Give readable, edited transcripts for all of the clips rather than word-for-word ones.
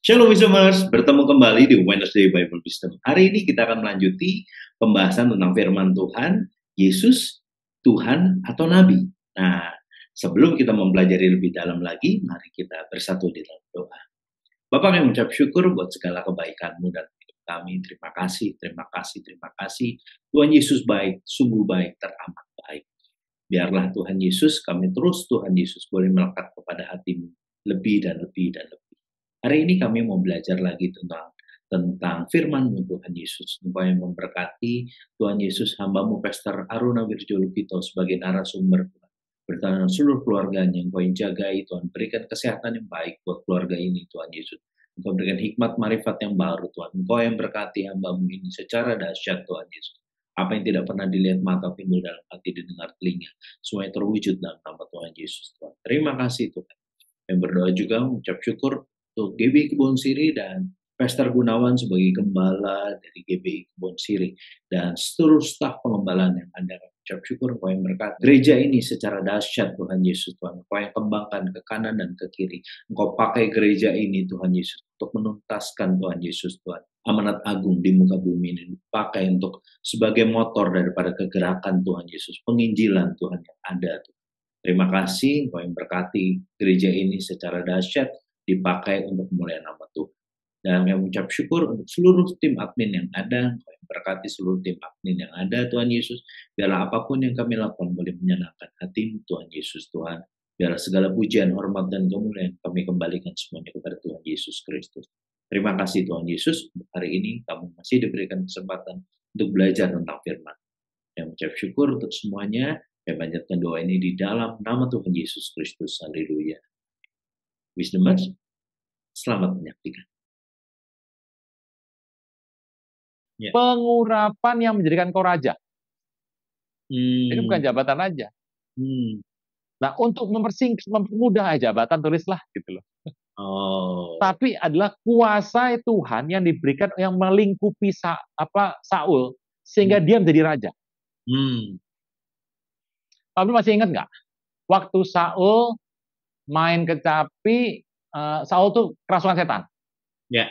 Shalom Wisdomers, bertemu kembali di Wednesday Bible Wisdom. Hari ini kita akan melanjuti pembahasan tentang firman Tuhan, Yesus, Tuhan atau Nabi. Nah, sebelum kita mempelajari lebih dalam lagi, mari kita bersatu di dalam doa. Bapa, kami mengucap syukur buat segala kebaikan-Mu dan hidup kami. Terima kasih, terima kasih, terima kasih. Tuhan Yesus baik, sungguh baik, teramat baik. Biarlah Tuhan Yesus, kami terus Tuhan Yesus boleh melekat kepada hati-Mu lebih dan lebih dan lebih. Hari ini kami mau belajar lagi tentang firman-Mu Tuhan Yesus. Engkau yang memberkati Tuhan Yesus, hamba-Mu Pastor Aruna Wirjolukito sebagai narasumber bertahan seluruh keluarganya. Engkau yang jagai, Tuhan berikan kesehatan yang baik buat keluarga ini Tuhan Yesus. Engkau berikan hikmat marifat yang baru Tuhan. Engkau yang berkati hamba-Mu ini secara dahsyat Tuhan Yesus. Apa yang tidak pernah dilihat mata, timbul dalam hati, didengar telinga, semuanya terwujud dalam nama Tuhan Yesus Tuhan. Terima kasih Tuhan. Yang berdoa juga mengucap syukur untuk GBI Kebon Siri dan Pastor Gunawan sebagai gembala dari GBI Kebon Siri dan seluruh staf pengembalaan yang ada. Ucap syukur Engkau yang berkat gereja ini secara dahsyat Tuhan Yesus Tuhan. Engkau yang kembangkan ke kanan dan ke kiri. Engkau pakai gereja ini Tuhan Yesus untuk menuntaskan Tuhan Yesus Tuhan. Amanat agung di muka bumi ini dipakai untuk sebagai motor daripada kegerakan Tuhan Yesus. Penginjilan Tuhan yang ada. Terima kasih Engkau yang berkati gereja ini secara dahsyat dipakai untuk kemuliaan nama Tuhan. Dan kami mengucap syukur untuk seluruh tim admin yang ada, Engkau yang berkati seluruh tim admin yang ada, Tuhan Yesus. Biarlah apapun yang kami lakukan boleh menyenangkan hati Tuhan Yesus Tuhan. Biarlah segala pujian, hormat, dan kemuliaan kami kembalikan semuanya kepada Tuhan Yesus Kristus. Terima kasih Tuhan Yesus, untuk hari ini kamu masih diberikan kesempatan untuk belajar tentang firman. Yang mengucap syukur untuk semuanya, saya panjatkan doa ini di dalam nama Tuhan Yesus Kristus. Haleluya. Wisdomers, selamat menyaksikan. Ya. Pengurapan yang menjadikan kau raja. Ini bukan jabatan aja. Nah, untuk mempermudah jabatan tulislah gitu loh. Tapi adalah kuasa Tuhan yang diberikan yang melingkupi Saul sehingga dia menjadi raja. Kamu masih ingat nggak? Waktu Saul main kecapi, Saul tuh kerasukan setan. Ya.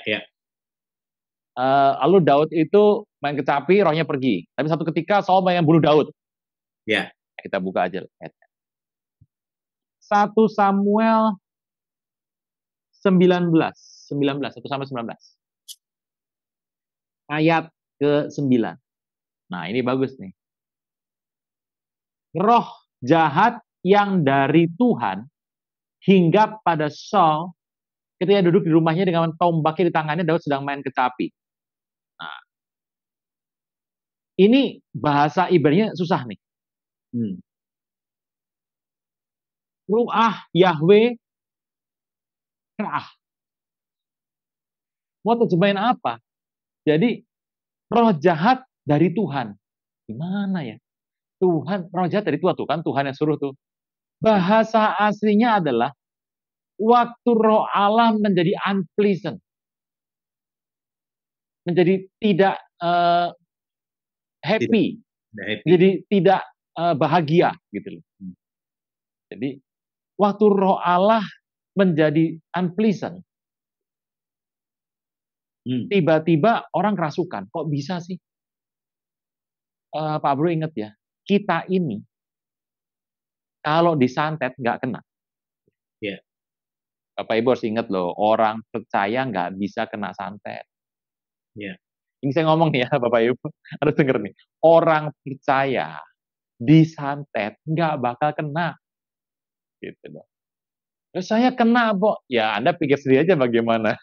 Lalu Daud itu main kecapi, rohnya pergi. Tapi satu ketika Saul main bunuh Daud. Ya. Kita buka aja. 1 Samuel 19, 1 sampai 19. Ayat ke-9. Nah, ini bagus nih. Roh jahat yang dari Tuhan hinggap pada Saul ketika duduk di rumahnya dengan tombaknya di tangannya, Daud sedang main kecapi. Nah, ini bahasa Ibrani susah nih. Ruah Yahweh Ra'ah. Mau terjemahin apa? Jadi roh jahat dari Tuhan. Gimana ya? Tuhan, roh jahat dari Tuhan tuh kan Tuhan yang suruh tuh. Bahasa aslinya adalah waktu roh Allah menjadi unpleasant. Menjadi tidak happy. Jadi tidak bahagia gitu loh. Jadi waktu roh Allah menjadi unpleasant, tiba-tiba orang kerasukan. Kok bisa sih? Pak Bro ingat ya, kita ini kalau disantet nggak kena. Yeah. Bapak Ibu harus ingat loh, orang percaya nggak bisa kena santet. Yeah. Ini saya ngomong nih ya, Bapak Ibu harus denger nih. Orang percaya disantet nggak bakal kena. Gitu loh. Terus saya kena, Bo. Ya, Anda pikir sendiri aja bagaimana.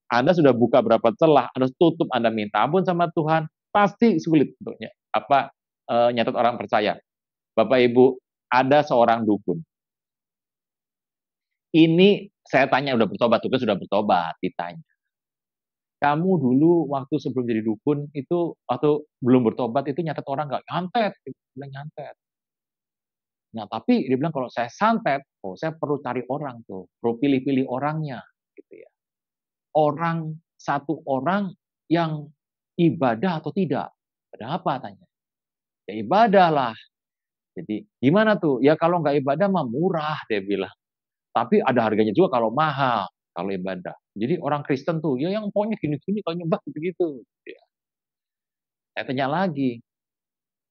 Anda sudah buka berapa celah, Anda tutup, Anda minta ampun sama Tuhan, pasti sulit untuknya. Nyatat orang percaya. Bapak Ibu, ada seorang dukun. Ini saya tanya udah bertobat, dukun sudah bertobat, ditanya. Kamu dulu waktu sebelum jadi dukun itu waktu belum bertobat itu nyatet orang nggak? Nyantet, bilang nyantet. Nah, tapi dia bilang kalau saya santet, saya perlu cari orang tuh, perlu pilih-pilih orangnya, gitu ya. Satu orang yang ibadah atau tidak. Ada apa tanya? Ya ibadah lah. Jadi gimana tuh? Ya kalau nggak ibadah mah murah, dia bilang. Tapi ada harganya juga kalau mahal. kalau ibadah. Jadi orang Kristen tuh, ya yang pokoknya gini-gini kalau nyembah begitu. Ya. Saya tanya lagi,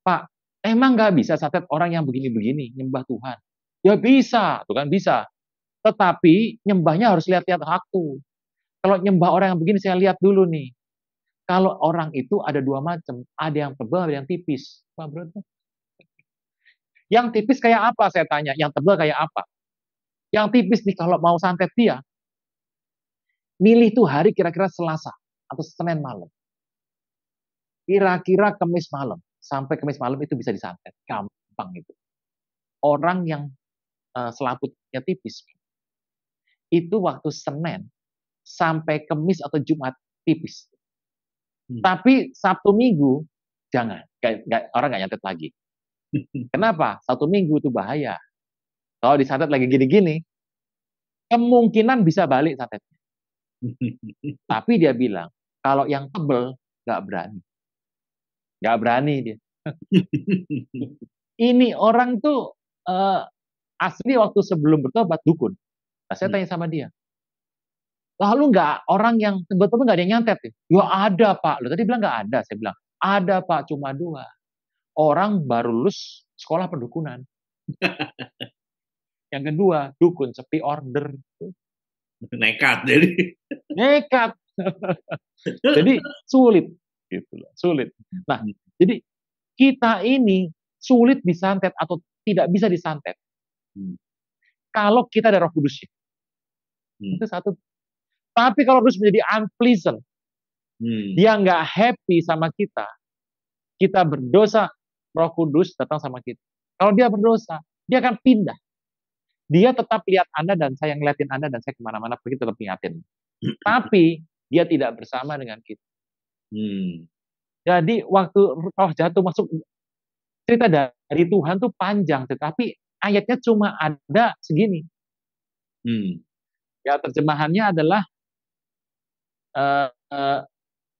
Pak, emang nggak bisa santet orang yang begini-begini nyembah Tuhan? Ya bisa, tuh kan bisa. Tetapi nyembahnya harus lihat-lihat waktu. Kalau nyembah orang yang begini, saya lihat dulu nih. Kalau orang itu ada dua macam, ada yang tebal, ada yang tipis. Pak Bro, yang tipis kayak apa saya tanya? Yang tebal kayak apa? Yang tipis nih kalau mau santet dia, milih tuh hari kira-kira Selasa atau Senin malam. Kira-kira Kamis malam. Sampai Kamis malam itu bisa disantet. Gampang itu. Orang yang selaputnya tipis, itu waktu Senin sampai Kamis atau Jumat tipis. Tapi Sabtu Minggu jangan. Orang nggak nyantet lagi. Kenapa? Sabtu Minggu itu bahaya. Kalau disantet lagi gini-gini, kemungkinan bisa balik santetnya. Tapi dia bilang, kalau yang tebel, nggak berani. Nggak berani dia. Ini orang tuh asli waktu sebelum bertobat dukun. Nah, saya tanya sama dia, lalu nggak orang yang tebel-tebel nggak ada yang nyantet? Ya ada Pak. Loh, tadi bilang nggak ada. Saya bilang, ada Pak, cuma 2. Orang baru lulus sekolah pendukunan. Yang kedua, dukun, sepi order. Nekat jadi. Nekat. Jadi sulit. Gitu loh, sulit. Nah, jadi kita ini sulit disantet atau tidak bisa disantet. Kalau kita ada Roh Kudusnya. Itu satu. Tapi kalau terus menjadi unpleasant, dia nggak happy sama kita berdosa, Roh Kudus datang sama kita. Kalau dia berdosa, dia akan pindah. Dia tetap lihat Anda dan saya ngeliatin Anda dan saya kemana-mana pergi tetap ingatin. Tapi dia tidak bersama dengan kita. Jadi waktu roh jatuh masuk, cerita dari Tuhan tuh panjang, tetapi ayatnya cuma ada segini. Ya terjemahannya adalah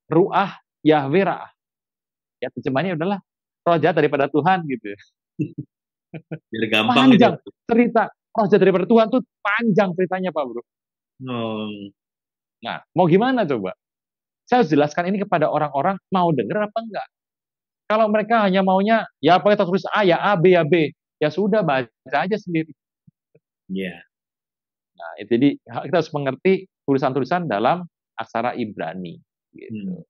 Ruah Yahweh Ra'ah. Ya terjemahannya adalah roh jahat daripada Tuhan gitu. Jadi gampang panjang itu. Cerita roh jahat daripada Tuhan tuh panjang ceritanya Pak Bro. Nah, mau gimana coba? Saya harus jelaskan ini kepada orang-orang, mau dengar apa enggak? Kalau mereka hanya maunya, ya apa kita tulis A, ya A, B, ya B. Ya sudah, baca aja sendiri. Iya. Nah, jadi kita harus mengerti tulisan-tulisan dalam aksara Ibrani. Gitu.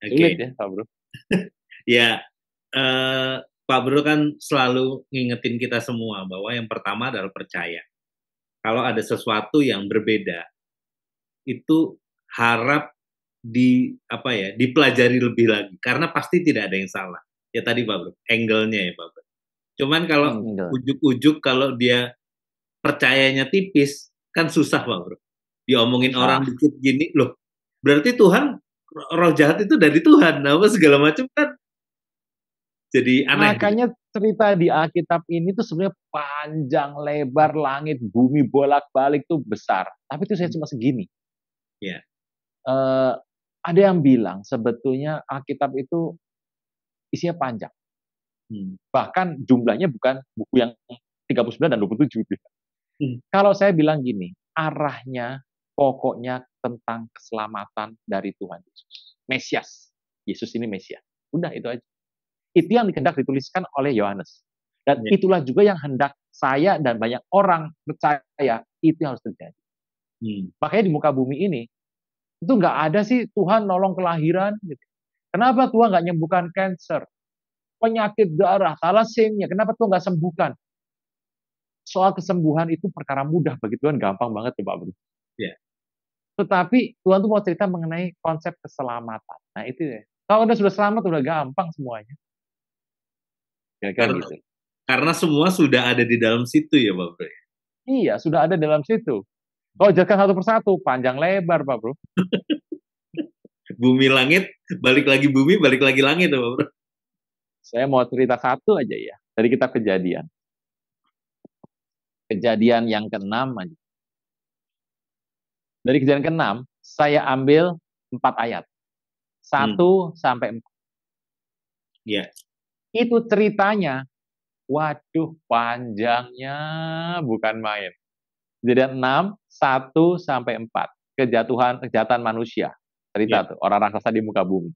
Sulit ya, Pak Bro? Ya, Pak Bro kan selalu ngingetin kita semua bahwa yang pertama adalah percaya. Kalau ada sesuatu yang berbeda, itu harap dipelajari lebih lagi karena pasti tidak ada yang salah. Ya tadi Pak Bro, angle-nya ya Pak Bro. Cuman kalau ujuk-ujuk kalau dia percayanya tipis kan susah Pak Bro. Diomongin orang dikit gini loh. Berarti Tuhan roh jahat itu dari Tuhan, apa segala macam kan jadi aneh. Makanya cerita di Alkitab ini tuh sebenarnya panjang, lebar, langit, bumi bolak-balik tuh besar. Tapi itu saya cuma segini. Ya. Ada yang bilang sebetulnya Alkitab itu isinya panjang. Bahkan jumlahnya bukan buku yang 39 dan 27. Kalau saya bilang gini, arahnya pokoknya tentang keselamatan dari Tuhan Yesus. Mesias. Yesus ini Mesias. Udah itu aja. Itu yang hendak dituliskan oleh Yohanes. Dan itulah juga yang hendak saya dan banyak orang percaya itu yang harus terjadi. Makanya di muka bumi ini, itu nggak ada sih Tuhan nolong kelahiran. Gitu. Kenapa Tuhan nggak nyembuhkan kanker, penyakit darah, thalassemia? Kenapa Tuhan nggak sembuhkan? Soal kesembuhan itu perkara mudah bagi Tuhan, gampang banget tuh Pak Bro. Yeah. Tetapi Tuhan tuh mau cerita mengenai konsep keselamatan. Nah itu ya. Kalau udah sudah selamat udah gampang semuanya. Karena semua sudah ada di dalam situ ya Pak Bro. Iya, sudah ada dalam situ. Kalau jelaskan satu persatu, panjang lebar Pak Bro. Bumi langit, balik lagi bumi, balik lagi langit Pak Bro. Saya mau cerita satu aja ya, dari kitab Kejadian. Kejadian yang ke-6 aja. Dari Kejadian ke-6, saya ambil 4 ayat. 1 sampai 4. Iya. Itu ceritanya, waduh panjangnya bukan main. Kejadian 6 1 sampai 4. Kejahatan manusia. Cerita tuh, orang raksasa di muka bumi.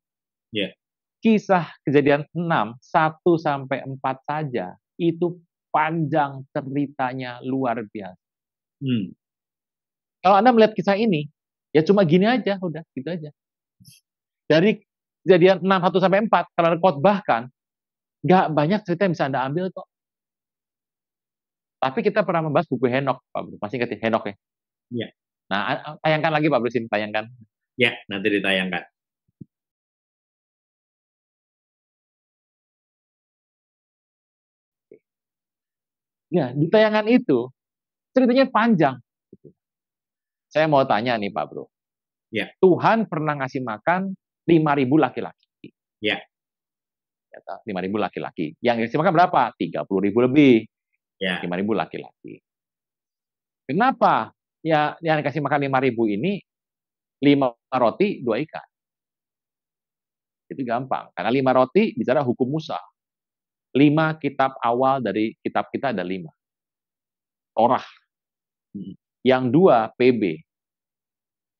Kisah Kejadian 6, 1 sampai 4 saja, itu panjang ceritanya, luar biasa. Kalau Anda melihat kisah ini, ya cuma gini aja, udah gitu aja. Dari Kejadian 6, 1 sampai 4, kalau Anda khotbahkan, nggak banyak cerita yang bisa Anda ambil kok. Tapi kita pernah membahas buku Henok, Pak Bro. Masih ingat ya, Henok ya? Iya. Nah, tayangkan lagi Pak Bro, sini tayangkan. Ya, nanti ditayangkan. Ya, di tayangan itu, ceritanya panjang. Saya mau tanya nih Pak Bro. Ya. Tuhan pernah ngasih makan 5.000 laki-laki. Ya. 5.000 laki-laki. Yang ngasih makan berapa? 30.000 lebih. Ya. 5.000 laki-laki. Kenapa? Ya, yang dikasih makan 5.000 ini 5 roti, 2 ikan. Itu gampang. Karena 5 roti bicara hukum Musa. 5 kitab awal dari kitab kita ada 5. Torah. Yang 2 PB.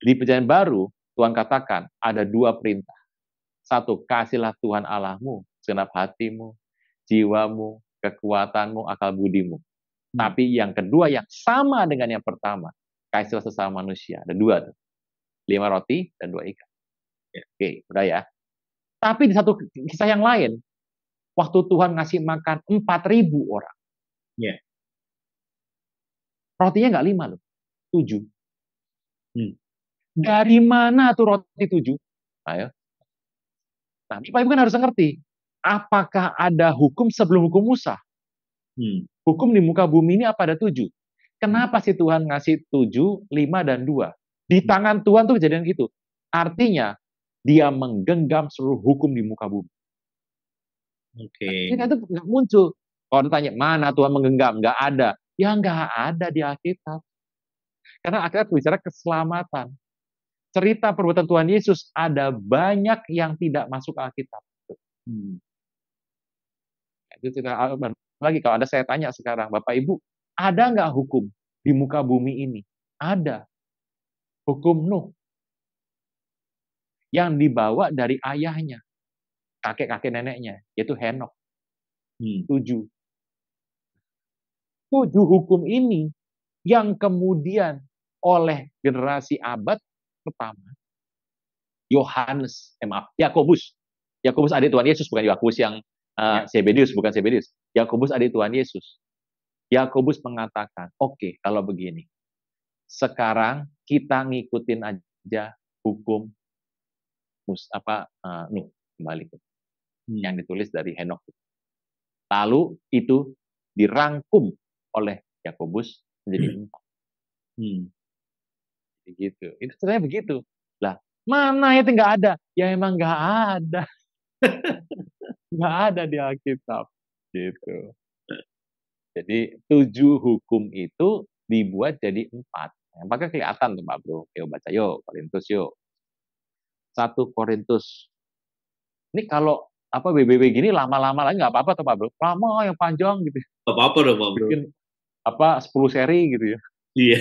Di Perjanjian Baru, Tuhan katakan ada 2 perintah. 1, kasihlah Tuhan Allahmu segenap hatimu, jiwamu, kekuatanmu, akal budimu. Tapi yang kedua yang sama dengan yang pertama, kasihlah sesama manusia. Ada 2 tuh. 5 roti dan 2 ikan. Oke, udah ya. Tapi di satu kisah yang lain, waktu Tuhan ngasih makan 4.000 orang. Rotinya nggak 5 loh, 7. Dari mana tuh roti 7? Ayo. Nah, Bapak Ibu kan harus ngerti, apakah ada hukum sebelum hukum Musa? Hukum di muka bumi ini apa ada 7? Kenapa sih Tuhan ngasih 7, 5, dan 2? Di tangan Tuhan tuh kejadian gitu. Artinya, dia menggenggam seluruh hukum di muka bumi. Itu nggak muncul. Kalau ditanya, mana Tuhan menggenggam? Nggak ada. Ya nggak ada di Alkitab. Karena Alkitab bicara keselamatan. Cerita perbuatan Tuhan Yesus ada banyak yang tidak masuk Alkitab. Itu lagi kalau ada saya tanya sekarang, Bapak Ibu, ada nggak hukum di muka bumi ini? Ada. Hukum Nuh. Yang dibawa dari ayahnya, kakek-kakek neneknya, yaitu Henok. 7. 7 hukum ini yang kemudian oleh generasi abad pertama, Yakobus adik Tuhan Yesus, bukan Yakobus yang Zebedius, bukan Zebedius. Yakobus adik Tuhan Yesus. Yakobus mengatakan, oke, kalau begini, sekarang kita ngikutin aja hukum Nuh kembali yang ditulis dari Henok. Lalu itu dirangkum oleh Yakobus menjadi 4. Begitu. Itu ceritanya begitu. Lah, mana itu nggak ada? Ya emang nggak ada. Nggak ada di Alkitab. Gitu. Jadi 7 hukum itu dibuat jadi 4. Apakah kelihatan tuh Pak Bro? Yuk baca yuk, Korintus yuk. 1 Korintus. Ini kalau BBB gini lama-lama lagi nggak apa-apa tuh Pak Bro. Lama yang panjang gitu. Nggak apa-apa dong Pak Bro. Bikin 10 seri gitu ya. Iya.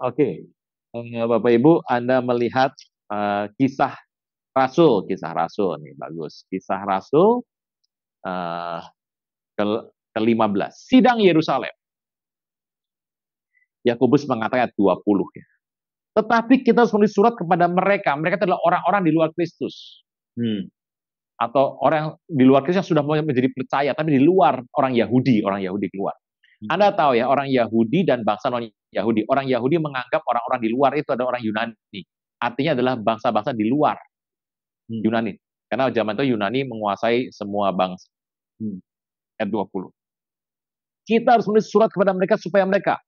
Oke. Bapak Ibu, Anda melihat kisah Rasul nih, bagus. Kisah Rasul ke-15. Sidang Yerusalem. Yakobus mengatakan 20 ya. Tetapi kita harus menulis surat kepada mereka. Mereka adalah orang-orang di luar Kristus. Atau orang di luar Kristus yang sudah menjadi percaya, tapi di luar orang Yahudi keluar. Anda tahu ya, orang Yahudi dan bangsa non-Yahudi. Orang Yahudi menganggap orang-orang di luar itu adalah orang Yunani. Artinya adalah bangsa-bangsa di luar Yunani. Karena zaman itu Yunani menguasai semua bangsa. Ayat 20. Kita harus menulis surat kepada mereka supaya mereka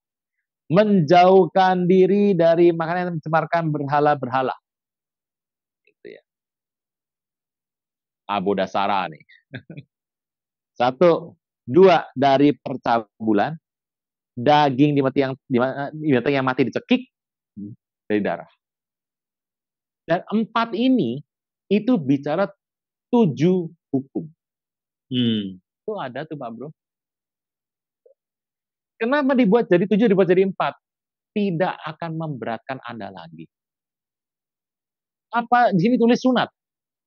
menjauhkan diri dari makanan yang mencemarkan berhala-berhala. Itu ya. Abodasara nih. 1, 2 dari percabulan, daging binatang yang mati dicekik dari darah. Dan 4 ini itu bicara 7 hukum. Itu ada tuh Pak Bro. Kenapa dibuat jadi 7, dibuat jadi 4? Tidak akan memberatkan Anda lagi. Apa di sini tulis sunat?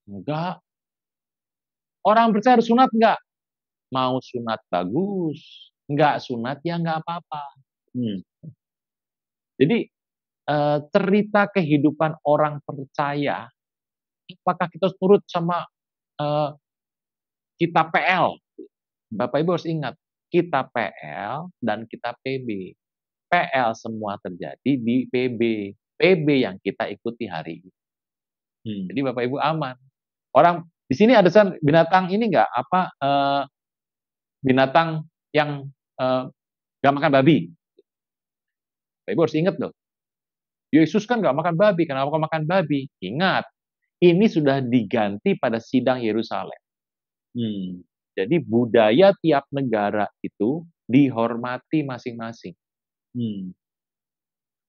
Enggak. Orang percaya harus sunat enggak? Mau sunat bagus, enggak sunat ya enggak apa-apa. Jadi cerita kehidupan orang percaya, apakah kita turut sama kita PL? Bapak Ibu harus ingat, kita PL dan kita PB. PL semua terjadi di PB. PB yang kita ikuti hari ini. Jadi Bapak Ibu aman. Orang di sini ada binatang ini enggak binatang yang enggak makan babi. Bapak Ibu harus ingat loh. Yesus kan enggak makan babi. Kenapa makan babi? Ingat, ini sudah diganti pada sidang Yerusalem. Jadi budaya tiap negara itu dihormati masing-masing.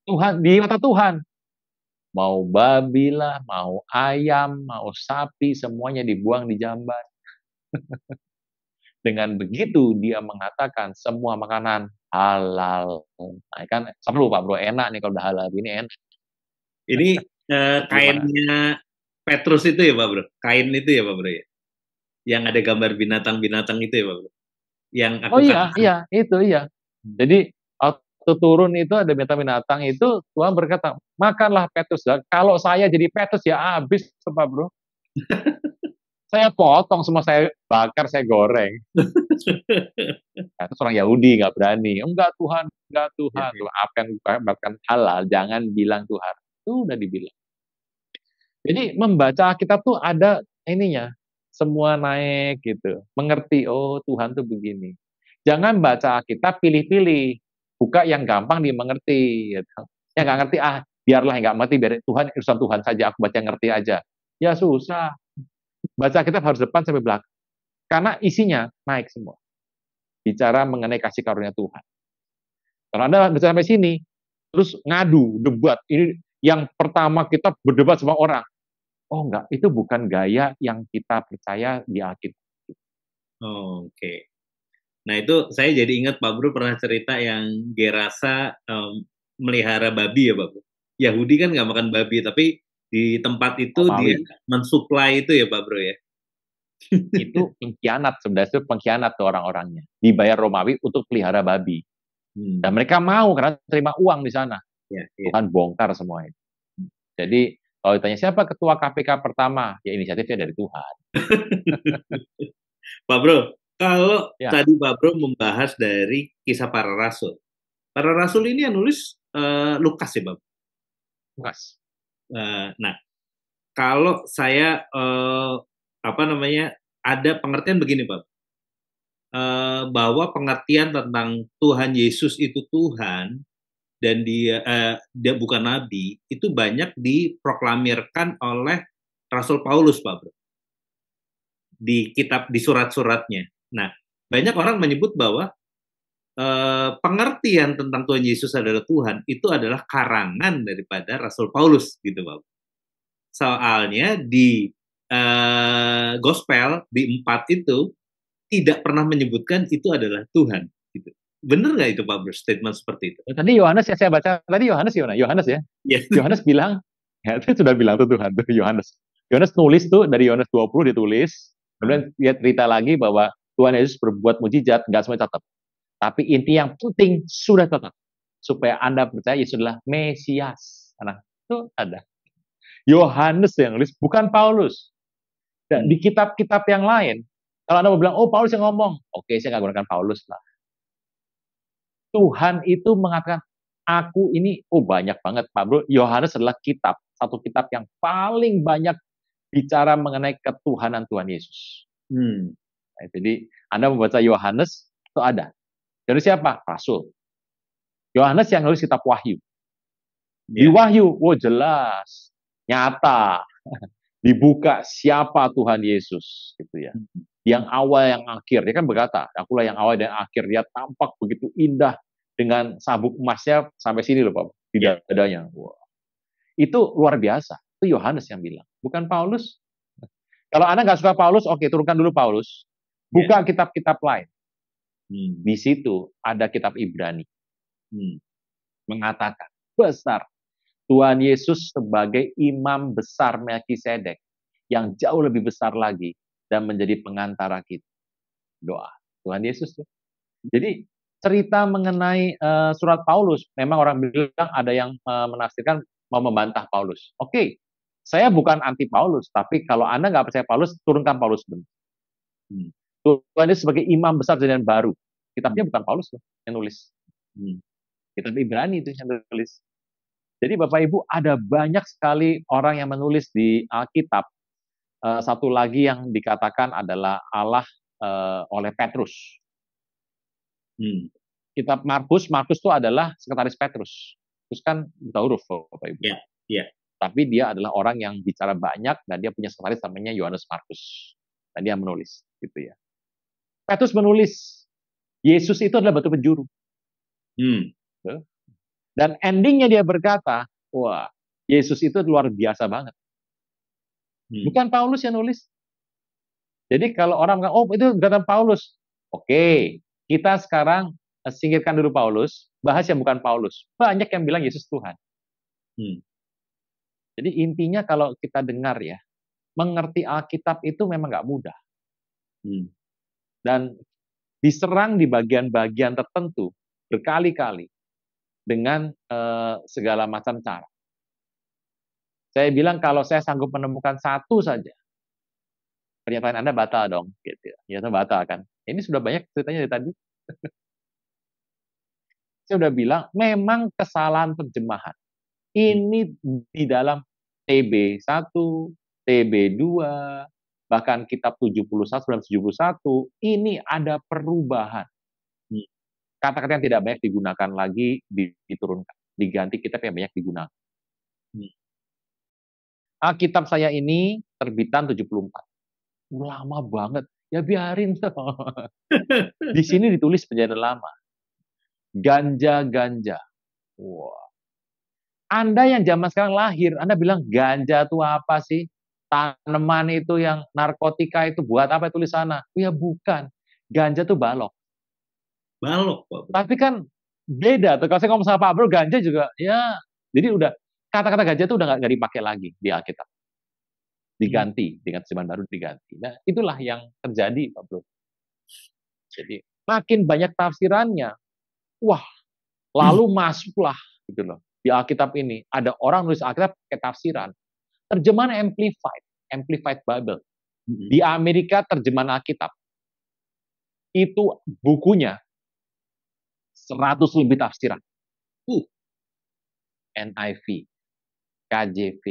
Tuhan, di mata Tuhan, mau babi lah, mau ayam, mau sapi, semuanya dibuang di jamban. Dengan begitu dia mengatakan semua makanan halal. Nah, kan seru Pak Bro, enak nih kalau udah halal ini enak. Ini kainnya Petrus itu ya Pak Bro? Kain itu ya Pak Bro ya? Yang ada gambar binatang-binatang itu ya Pak Bro? Yang aku itu iya. Jadi waktu turun itu ada binatang-binatang itu Tuhan berkata, makanlah Petrus. Kalau saya jadi Petrus ya habis Pak Bro. Saya potong semua, saya bakar, saya goreng. Nah, itu orang Yahudi nggak berani. Enggak Tuhan. Apa yang bahkan halal, jangan bilang Tuhan. Itu udah dibilang. Jadi membaca Alkitab tuh ada ininya, semua naik gitu. Mengerti, oh Tuhan tuh begini. Jangan baca Alkitab pilih-pilih. Buka yang gampang dimengerti. Gitu. Yang nggak ngerti, biarlah yang nggak ngerti, biar Tuhan, urusan Tuhan saja, aku baca yang ngerti aja. Ya susah. Baca Alkitab harus depan sampai belakang. Karena isinya naik semua. Bicara mengenai kasih karunia Tuhan. Kalau Anda baca sampai sini, terus ngadu, debat. Ini yang pertama kita berdebat sama orang. Oh enggak, itu bukan gaya yang kita percaya di Alkitab. Oke. Nah itu saya jadi ingat Pak Bro pernah cerita yang Gerasa melihara babi ya Pak Bro. Yahudi kan nggak makan babi, tapi di tempat itu dia mensuplai itu ya Pak Bro ya. Itu pengkhianat, sebenarnya itu pengkhianat tuh orang-orangnya. Dibayar Romawi untuk pelihara babi. Dan mereka mau karena terima uang di sana. Tuhan bongkar semua itu. Jadi kalau ditanya siapa ketua KPK pertama, ya inisiatifnya dari Tuhan. Pak Bro, kalau tadi Pak Bro membahas dari kisah para rasul. Para rasul ini yang nulis Lukas ya Pak? Lukas. Nah, kalau saya ada pengertian begini Pak, bahwa pengertian tentang Tuhan Yesus itu Tuhan dan dia bukan nabi itu banyak diproklamirkan oleh Rasul Paulus Pak Bro di surat-suratnya. Nah, banyak orang menyebut bahwa pengertian tentang Tuhan Yesus adalah Tuhan itu adalah karangan daripada Rasul Paulus gitu Pak. Soalnya di Gospel di 4 itu tidak pernah menyebutkan itu adalah Tuhan gitu. Benar nggak itu Pak Bro statement seperti itu? Tadi Yohanes ya saya baca tadi Yohanes ya. Yohanes bilang ya itu sudah bilang tuh Tuhan tuh Yohanes. Yohanes nulis tuh dari Yohanes 20 ditulis. Kemudian dia cerita lagi bahwa Tuhan Yesus berbuat mujizat, nggak semua catat. Tapi inti yang penting sudah catat. Supaya Anda percaya Yesus adalah Mesias. Nah, itu ada. Yohanes yang nulis, bukan Paulus. Dan di kitab-kitab yang lain, kalau Anda mau bilang, oh Paulus yang ngomong, oke saya nggak gunakan Paulus lah. Tuhan itu mengatakan, aku ini, banyak banget Pak Bro, Yohanes adalah satu kitab yang paling banyak bicara mengenai ketuhanan Tuhan Yesus. Nah, jadi Anda membaca Yohanes, itu ada. Dari siapa? Rasul. Yohanes yang nulis kitab Wahyu. Di Wahyu, jelas, nyata, dibuka siapa Tuhan Yesus, gitu ya. Yang awal, yang akhir, dia kan berkata, akulah yang awal dan akhir, dia tampak begitu indah dengan sabuk emasnya sampai sini loh Pak, di dadanya. Wow. Itu luar biasa. Itu Yohanes yang bilang, bukan Paulus. Kalau Anda nggak suka Paulus, oke, turunkan dulu Paulus. Buka kitab-kitab lain. Di situ ada kitab Ibrani Hmm. mengatakan besar Tuhan Yesus sebagai imam besar Melkisedek yang jauh lebih besar lagi dan menjadi pengantara kita. Doa Tuhan Yesus tuh. Jadi cerita mengenai surat Paulus, memang orang bilang ada yang menafsirkan mau membantah Paulus. Oke, saya bukan anti Paulus, tapi kalau Anda nggak percaya Paulus, turunkan Paulus dulu. Tuhan Yesus sebagai imam besar Perjanjian Baru. Kitabnya bukan Paulus tuh yang nulis. Kitab Ibrani itu yang nulis. Jadi Bapak Ibu, ada banyak sekali orang yang menulis di Alkitab. Satu lagi yang dikatakan adalah Allah oleh Petrus. Kitab Markus itu adalah sekretaris Petrus. Terus kan buta huruf, Bapak Ibu. Tapi dia adalah orang yang bicara banyak dan dia punya sekretaris namanya Yohanes Markus. Dan dia menulis, gitu ya. Petrus menulis, Yesus itu adalah batu penjuru. Dan endingnya dia berkata, wah, Yesus itu luar biasa banget. Bukan Paulus yang nulis. Jadi kalau orang bilang, oh itu kata Paulus. Oke, kita sekarang singkirkan dulu Paulus, bahas yang bukan Paulus. Banyak yang bilang Yesus Tuhan. Jadi intinya kalau kita dengar ya, mengerti Alkitab itu memang nggak mudah. Dan diserang di bagian-bagian tertentu berkali-kali dengan segala macam cara. Saya bilang kalau saya sanggup menemukan satu saja, pernyataan Anda batal dong, gitu. Ya, batal kan. Ini sudah banyak ceritanya dari tadi. Saya udah bilang, memang kesalahan terjemahan. Ini di dalam TB1, TB2, bahkan kitab 71 dan 71, ini ada perubahan. Kata-kata yang tidak banyak digunakan lagi diturunkan. Diganti kitab yang banyak digunakan. Alkitab saya ini terbitan 74. Lama banget. Ya biarin. Di sini ditulis Perjanjian Lama. Ganja. Wah. Anda yang zaman sekarang lahir, Anda bilang ganja itu apa sih? Tanaman itu yang narkotika itu buat apa tulis sana? Ya bukan. Ganja itu balok. Balok, Pak. Tapi kan beda. Tuh. Kalau saya ngomong sama Pak Bro, ganja juga ya. Jadi udah kata-kata ganja itu udah nggak dipakai lagi di Alkitab. Diganti dengan Perjanjian Baru diganti. Nah, itulah yang terjadi, Pak Bro. Jadi makin banyak tafsirannya. Wah, lalu masuklah gitu loh. Di Alkitab ini ada orang nulis Alkitab pakai tafsiran. Terjemahan Amplified Bible. Di Amerika terjemahan Alkitab itu bukunya 100 lebih tafsiran. NIV, KJV,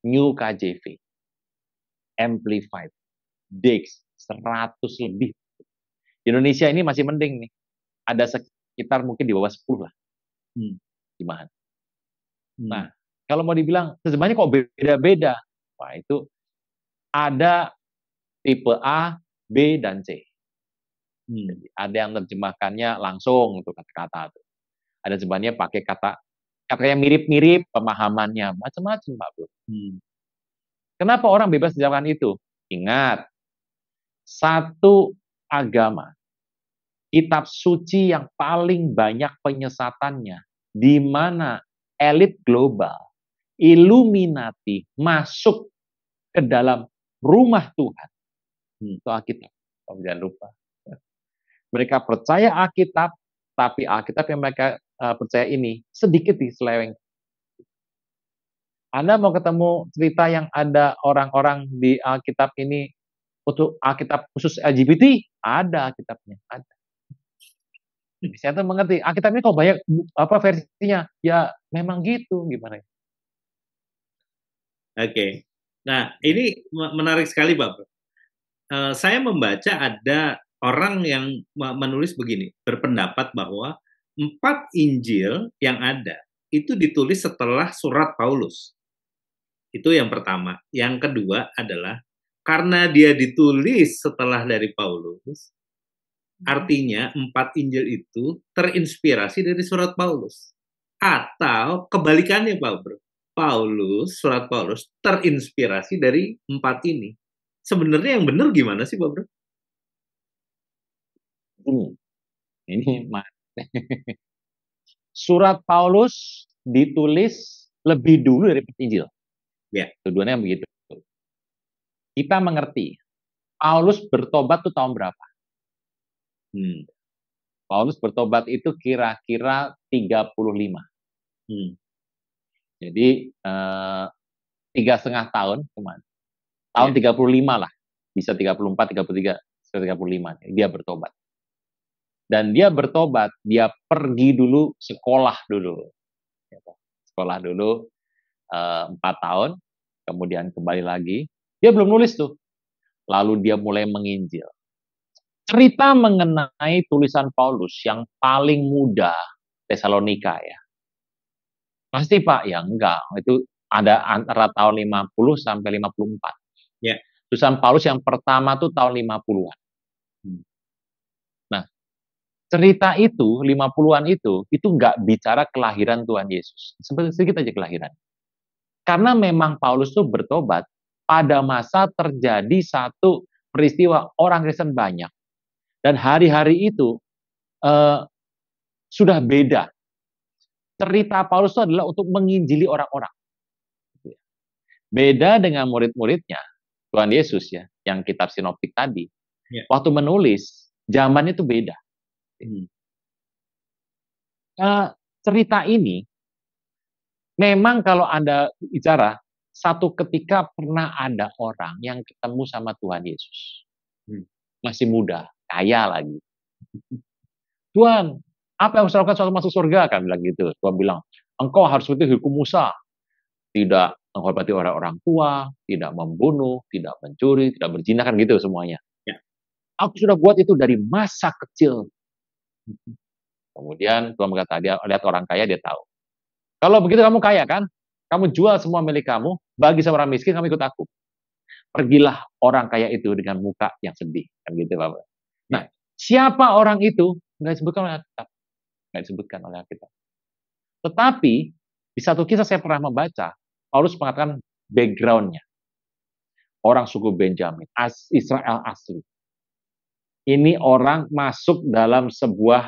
New KJV, Amplified, Dex, 100 lebih. Di Indonesia ini masih mending nih. Ada sekitar mungkin di bawah 10 lah. Gimana? Nah, kalau mau dibilang terjemahannya kok beda-beda. Wah, itu ada tipe A, B, dan C. Jadi, ada yang terjemahkannya langsung untuk kata-kata. Ada terjemahannya pakai kata yang mirip-mirip pemahamannya. Macam-macam, Pak Bro. Kenapa orang bebas menjawabkan itu? Ingat, satu agama, kitab suci yang paling banyak penyesatannya, di mana elit global, Illuminati masuk ke dalam rumah Tuhan. Itu Alkitab. Jangan lupa. Mereka percaya Alkitab, tapi Alkitab yang mereka percaya ini sedikit diseleweng. Anda mau ketemu cerita yang ada orang-orang di Alkitab ini untuk Alkitab khusus LGBT? Ada Alkitabnya, ada. Saya tuh mengerti, Alkitab ini kok banyak apa versinya? Ya memang gitu, gimana? Oke. Nah, ini menarik sekali, Bapak. Saya membaca ada orang yang menulis begini, berpendapat bahwa 4 Injil yang ada itu ditulis setelah surat Paulus. Itu yang pertama. Yang kedua adalah karena dia ditulis setelah dari Paulus, artinya 4 Injil itu terinspirasi dari surat Paulus. Atau kebalikannya, Pak Bro. Surat Paulus terinspirasi dari 4 ini. Sebenarnya yang benar gimana sih, Pak Bro? Ini surat Paulus ditulis lebih dulu dari Injil. Ya. Tujuannya begitu. Kita mengerti, Paulus bertobat tuh tahun berapa? Paulus bertobat itu kira-kira 35. Jadi 3,5 tahun kemana? Tahun 35 lah. Bisa 34, 33, 35. Dia bertobat. Dan dia bertobat, dia pergi dulu sekolah dulu. Sekolah dulu 4 tahun, kemudian kembali lagi. Dia belum nulis tuh. Lalu dia mulai menginjil. Cerita mengenai tulisan Paulus yang paling muda, Tesalonika ya. Pasti Pak, ya enggak. Itu ada antara tahun 50 sampai 54. Ya. Tulisan Paulus yang pertama tuh tahun 50-an. Nah, cerita itu, 50-an itu enggak bicara kelahiran Tuhan Yesus. Sedikit aja kelahiran. Karena memang Paulus tuh bertobat pada masa terjadi satu peristiwa orang Kristen banyak. Dan hari-hari itu sudah beda. Cerita Paulus itu adalah untuk menginjili orang-orang. Beda dengan murid-muridnya, Tuhan Yesus ya, yang kitab sinoptik tadi. Ya. Waktu menulis, zaman itu beda. Cerita ini, memang kalau Anda bicara, satu ketika pernah ada orang yang ketemu sama Tuhan Yesus. Masih muda, kaya lagi. Tuhan, apa yang harus lakukan soal masuk surga? Kan bilang gitu. Tuhan bilang, engkau harus mengikuti hukum Musa. Tidak menghormati orang-orang tua, tidak membunuh, tidak mencuri, tidak berzina, kan gitu semuanya. Ya. Aku sudah buat itu dari masa kecil. Kemudian Tuhan berkata, dia lihat orang kaya, dia tahu. Kalau begitu kamu kaya kan? Kamu jual semua milik kamu, bagi sama orang miskin, kamu ikut aku. Pergilah orang kaya itu dengan muka yang sedih. Kan gitu, Bapak. Nah, siapa orang itu? Nggak disebutkan oleh Alkitab. Nggak disebutkan oleh Alkitab. Tetapi, di satu kisah saya pernah membaca, Paulus mengatakan background-nya. Orang suku Benjamin, Israel asli. Ini orang masuk dalam sebuah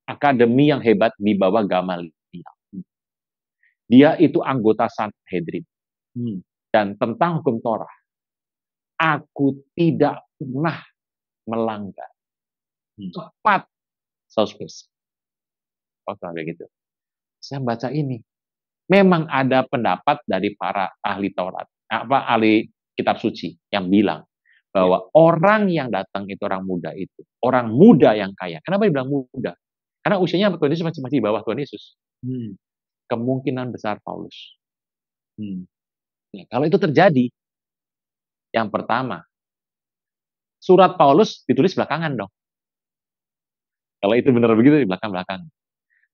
akademi yang hebat di bawah Gamaliel. Dia itu anggota Sanhedrin. Dan tentang hukum Torah, aku tidak pernah melanggar. Tepat 100%. Oh, begitu. Saya baca ini. Memang ada pendapat dari para ahli Taurat, ahli kitab suci yang bilang bahwa orang yang datang itu orang muda itu, orang muda yang kaya. Kenapa dibilang muda? Karena usianya Tuhan Yesus masih di bawah Tuhan Yesus. Kemungkinan besar Paulus. Nah, kalau itu terjadi, yang pertama, surat Paulus ditulis belakangan dong. Kalau itu benar begitu di belakang-belakang.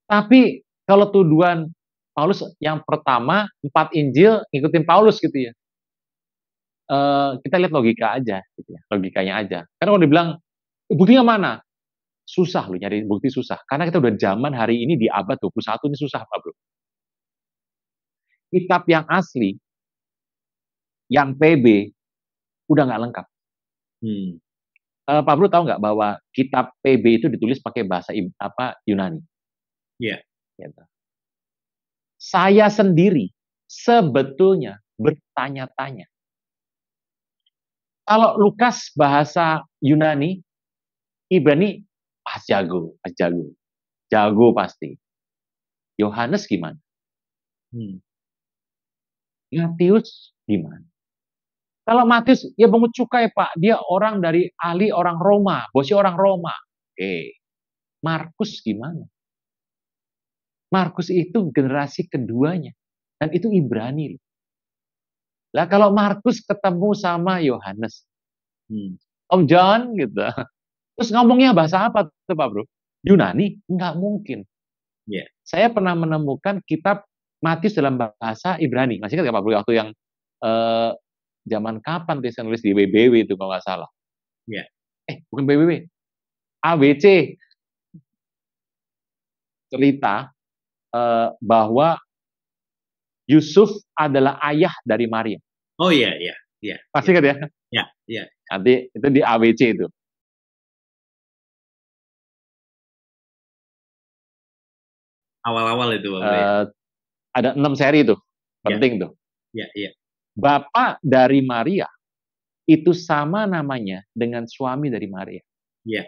Tapi kalau tuduhan Paulus yang pertama 4 Injil ngikutin Paulus gitu ya. Kita lihat logika aja, gitu ya. Logikanya aja. Karena kalau dibilang buktinya mana? Susah loh, nyari bukti susah. Karena kita udah zaman hari ini di abad 21 ini susah, Pak Bro. Kitab yang asli, yang PB, udah nggak lengkap. Pak Bro tahu nggak bahwa kitab PB itu ditulis pakai bahasa Yunani? Iya. Gitu. Saya sendiri sebetulnya bertanya-tanya. Kalau Lukas bahasa Yunani, Ibrani pas jago. Jago pasti. Yohanes gimana? Matius gimana? Kalau Matius, ya pungut cukai Pak. Dia orang dari ahli orang Roma. Bosnya orang Roma. Oke. Markus gimana? Markus itu generasi keduanya. Dan itu Ibrani. Lah kalau Markus ketemu sama Yohanes. Om John gitu. Terus ngomongnya bahasa apa tuh Pak Bro? Yunani? Enggak mungkin. Yeah. Saya pernah menemukan kitab Matius dalam bahasa Ibrani. Masih ingat nggak Pak Bro? Waktu yang zaman kapan saya nulis di WBW itu kalau nggak salah. Yeah. Bukan WBW. ABC. Cerita bahwa Yusuf adalah ayah dari Maria. Oh iya. Pasti kan ya? Iya. Nanti itu di ABC itu. Awal-awal itu Pak Bro ya. Ada 6 seri tuh, Ya, penting tuh. ya. Bapak dari Maria itu sama namanya dengan suami dari Maria. Ya.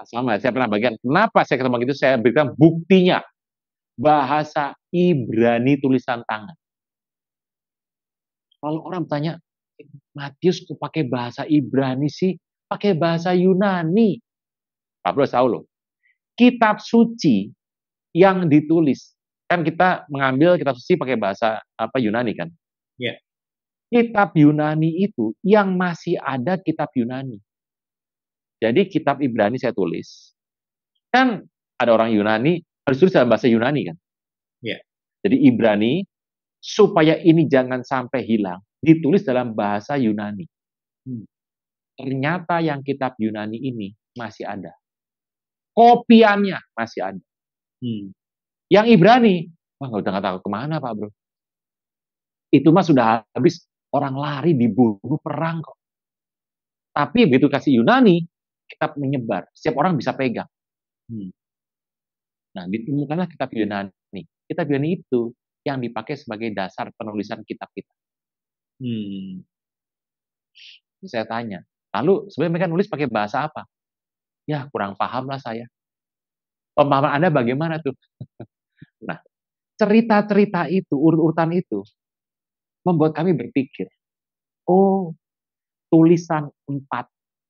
Sama, saya pernah bagian. Kenapa saya ketemu gitu? Saya berikan buktinya. Bahasa Ibrani tulisan tangan. Kalau orang tanya, Matius kok pakai bahasa Ibrani sih? Pakai bahasa Yunani. Pak Bro tahu loh. Kitab suci yang ditulis, kan kita mengambil kitab suci pakai bahasa Yunani kan? Ya. Kitab Yunani itu yang masih ada kitab Yunani. Jadi kitab Ibrani saya tulis. Kan ada orang Yunani, harus tulis dalam bahasa Yunani kan? Ya. Jadi Ibrani, supaya ini jangan sampai hilang, ditulis dalam bahasa Yunani. Ternyata yang kitab Yunani ini masih ada. Kopiannya masih ada. Yang Ibrani, udah nggak tahu kemana Pak Bro. Itu mah sudah habis, orang lari dibunuh perang kok. Tapi begitu kasih Yunani, kitab menyebar. Setiap orang bisa pegang. Nah, ditemukanlah kitab Yunani. Kitab Yunani itu yang dipakai sebagai dasar penulisan kitab kita. Saya tanya, lalu sebenarnya mereka nulis pakai bahasa apa? Ya, kurang paham lah saya. Pemahaman Anda bagaimana tuh? Nah, cerita-cerita itu, urut-urutan itu, membuat kami berpikir, oh, tulisan 4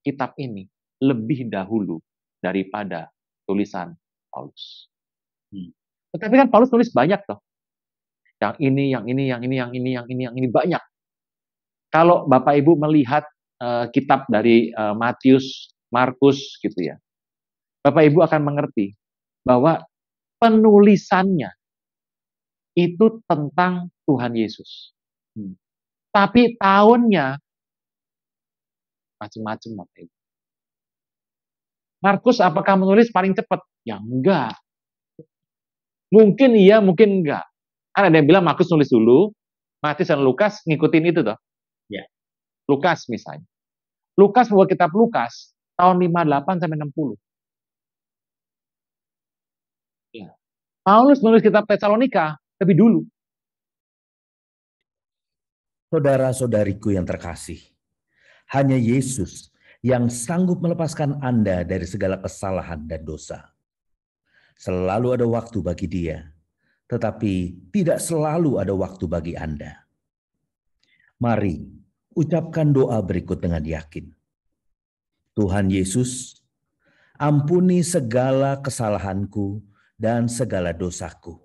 kitab ini lebih dahulu daripada tulisan Paulus. Tetapi kan Paulus tulis banyak toh. Yang ini banyak. Kalau Bapak Ibu melihat kitab dari Matius, Markus gitu ya, Bapak Ibu akan mengerti bahwa penulisannya itu tentang Tuhan Yesus. Tapi tahunnya macam-macam Bapak Ibu. Markus apakah menulis paling cepat? Ya enggak. Mungkin iya, mungkin enggak. Kan ada yang bilang Markus nulis dulu, Matius dan Lukas ngikutin itu toh. Ya. Lukas misalnya. Lukas membuat kitab Lukas tahun 58 sampai 60. Ya. Paulus menulis kitab Tesalonika lebih dulu. Saudara-saudariku yang terkasih, hanya Yesus yang sanggup melepaskan Anda dari segala kesalahan dan dosa. Selalu ada waktu bagi Dia, tetapi tidak selalu ada waktu bagi Anda. Mari ucapkan doa berikut dengan yakin. Tuhan Yesus, ampuni segala kesalahanku dan segala dosaku.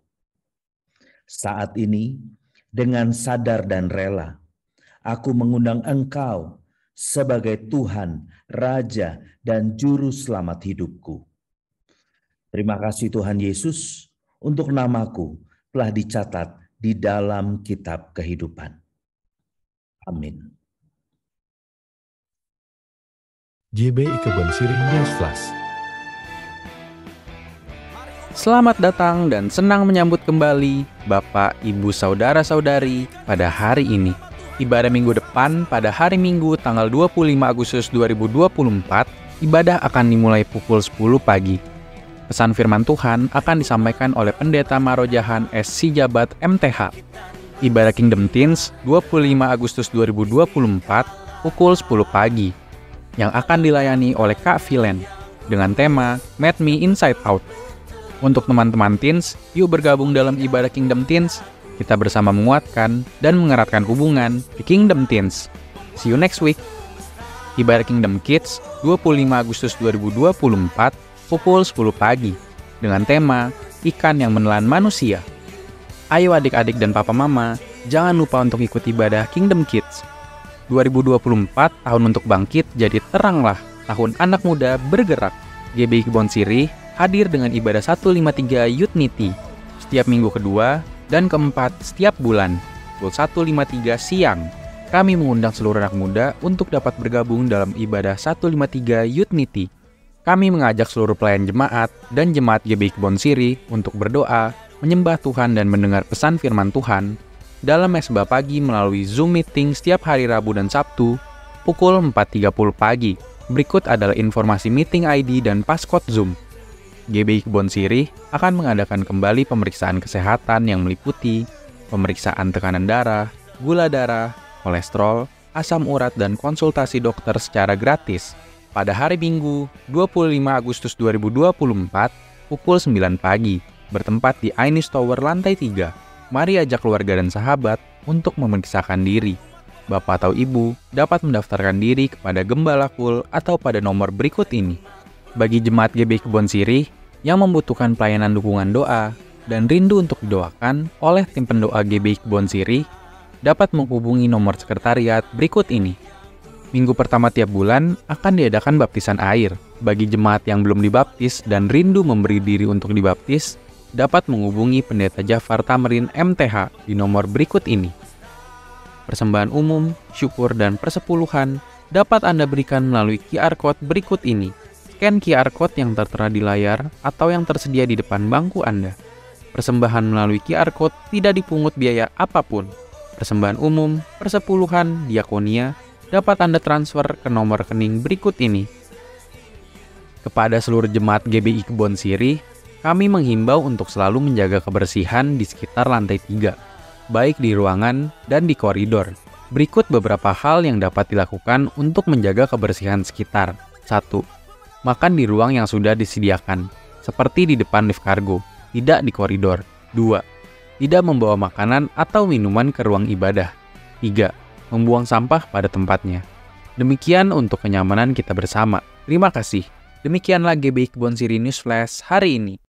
Saat ini, dengan sadar dan rela, aku mengundang Engkau sebagai Tuhan, Raja, dan Juru Selamat hidupku. Terima kasih Tuhan Yesus untuk namaku telah dicatat di dalam kitab kehidupan. Amin. GBI Kebon Sirih News Flash. Selamat datang dan senang menyambut kembali Bapak, Ibu, Saudara-saudari pada hari ini. Ibadah minggu depan pada hari Minggu tanggal 25 Agustus 2024, ibadah akan dimulai pukul 10 pagi. Pesan firman Tuhan akan disampaikan oleh Pendeta Marojahan S. Sijabat MTH. Ibadah Kingdom Teens 25 Agustus 2024 pukul 10 pagi yang akan dilayani oleh Kak Vilen dengan tema Meet Me Inside Out. Untuk teman-teman teens, yuk bergabung dalam ibadah Kingdom Teens. Kita bersama menguatkan dan mengeratkan hubungan di Kingdom Teens. See you next week. Ibadah Kingdom Kids 25 Agustus 2024 pukul 10 pagi dengan tema Ikan yang Menelan Manusia. Ayo adik-adik dan papa mama, jangan lupa untuk ikut ibadah Kingdom Kids. 2024 tahun untuk bangkit, jadi teranglah tahun anak muda bergerak. GBI Kebon Sirih hadir dengan ibadah 153 Youth Niti setiap minggu kedua dan keempat setiap bulan, pukul 1.53 siang. Kami mengundang seluruh anak muda untuk dapat bergabung dalam ibadah 153 Youth Niti. Kami mengajak seluruh pelayan jemaat dan jemaat GBI Kebon Sirih untuk berdoa, menyembah Tuhan dan mendengar pesan firman Tuhan dalam mesbah pagi melalui Zoom meeting setiap hari Rabu dan Sabtu pukul 4.30 pagi. Berikut adalah informasi meeting ID dan passcode Zoom. GBI Kebon Sirih akan mengadakan kembali pemeriksaan kesehatan yang meliputi pemeriksaan tekanan darah, gula darah, kolesterol, asam urat, dan konsultasi dokter secara gratis pada hari Minggu 25 Agustus 2024 pukul 9 pagi bertempat di Ainis Tower lantai 3. Mari ajak keluarga dan sahabat untuk memeriksakan diri. Bapak atau Ibu dapat mendaftarkan diri kepada Gembala Kul atau pada nomor berikut ini. Bagi jemaat GBI Kebon Sirih yang membutuhkan pelayanan dukungan doa dan rindu untuk didoakan oleh tim pendoa GBI Kebon Sirih, dapat menghubungi nomor sekretariat berikut ini. Minggu pertama tiap bulan akan diadakan baptisan air. Bagi jemaat yang belum dibaptis dan rindu memberi diri untuk dibaptis, dapat menghubungi Pendeta Jafar Tamrin MTH di nomor berikut ini. Persembahan umum, syukur, dan persepuluhan dapat Anda berikan melalui QR Code berikut ini. Scan QR Code yang tertera di layar atau yang tersedia di depan bangku Anda. Persembahan melalui QR Code tidak dipungut biaya apapun. Persembahan umum, persepuluhan, diakonia dapat Anda transfer ke nomor rekening berikut ini. Kepada seluruh jemaat GBI Kebon Sirih, kami menghimbau untuk selalu menjaga kebersihan di sekitar lantai 3. Baik di ruangan dan di koridor. Berikut beberapa hal yang dapat dilakukan untuk menjaga kebersihan sekitar. 1. Makan di ruang yang sudah disediakan, seperti di depan lift kargo, tidak di koridor. 2. Tidak membawa makanan atau minuman ke ruang ibadah. 3. Membuang sampah pada tempatnya. Demikian untuk kenyamanan kita bersama. Terima kasih. Demikianlah GBI Kebon Sirih News Flash hari ini.